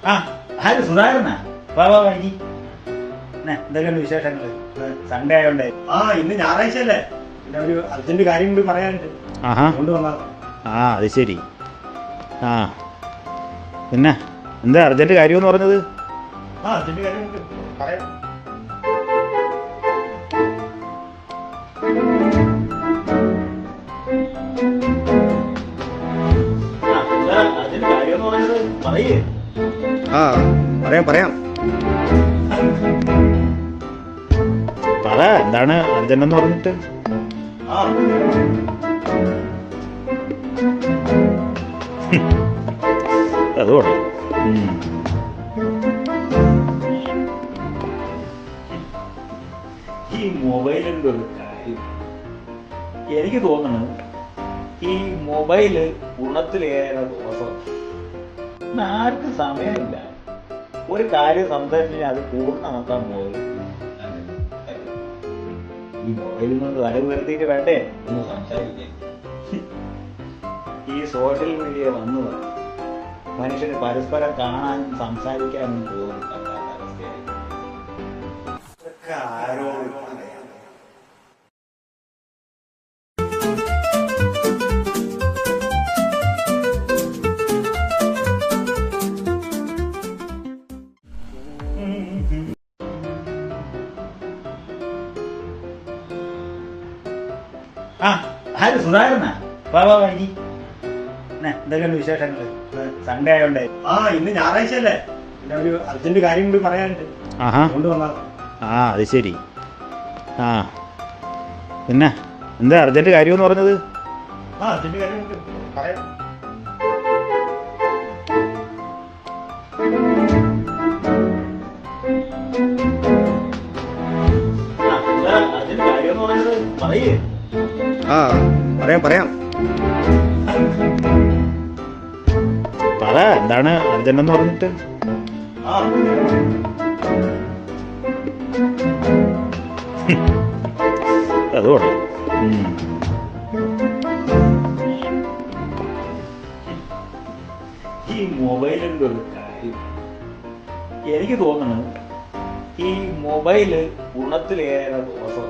ആ ആര് സുധാകരനാ? വാ വാ വൈകി. എന്തൊക്കെയുണ്ട് വിശേഷങ്ങൾ? സൺഡേ ആയോണ്ടേ. ഇന്ന് ഞായറാഴ്ച അല്ലേ, പിന്നെ ഒരു അർജന്റ് കാര്യം കൂടി പറയാനുണ്ട്. കൊണ്ടുവന്നാ. അത് ശരി. പിന്നെ എന്താ അർജന്റ് കാര്യമെന്ന് പറഞ്ഞത്? അർജന്റ് കാര്യമുണ്ട്, പറയാം. പറയാം. പറ, എന്താണ് അർജന്റ് എന്ന് പറഞ്ഞിട്ട്? അതുകൊണ്ട് ഈ മൊബൈലിൻ്റെ ഒരു കാര്യം എനിക്ക് തോന്നുന്നു, ഈ മൊബൈല് ഗുണത്തിലേറെ ദോഷം. ആർക്കും സമയമില്ല. ഒരു കാര്യം സംസാരിച്ച് അത് പൂർണ്ണമാക്കാൻ പോയി ഈ മൊബൈലിൽ കൊണ്ട് തല ഉയർത്തിയിട്ട് വേണ്ടേ ഒന്ന് സംസാരിക്കാൻ. ഈ സോഷ്യൽ മീഡിയ വന്നത് മനുഷ്യന് പരസ്പരം കാണാനും സംസാരിക്കാനും പോലും പറ്റാത്ത അവസ്ഥയായി. ആരോട് പറയാം? ആര് സുധാകരനാ? വാ വാ വൈകി. എന്തൊക്കെയുണ്ട് വിശേഷങ്ങൾ? സൺഡേ ആയോണ്ടേ. ഇന്ന് ഞായറാഴ്ച അല്ലേ, പിന്നെ ഒരു അർജന്റ് കാര്യം കൂടി പറയാനുണ്ട്. കൊണ്ടുവന്നാ. അത് ശരി. പിന്നെ എന്താ അർജന്റ് കാര്യമെന്ന് പറഞ്ഞത്? അർജന്റ് കാര്യമുണ്ട്, പറയാം. പറയാം. പറ, എന്താണ് അർജന്റ് എന്ന് പറഞ്ഞിട്ട്? അതുകൊണ്ട് ഈ മൊബൈലിൻ്റെ ഒരു കാര്യം എനിക്ക് തോന്നുന്നു, ഈ മൊബൈല് ഗുണത്തിലേറെ ദോഷം.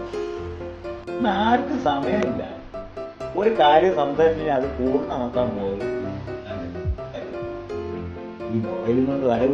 ആർക്കും സമയമില്ല. ഒരു കാര്യം സംസാരിച്ച് അത് പൂർണ്ണമാക്കാൻ പോയി ഈ മൊബൈലിൽ കൊണ്ട് തല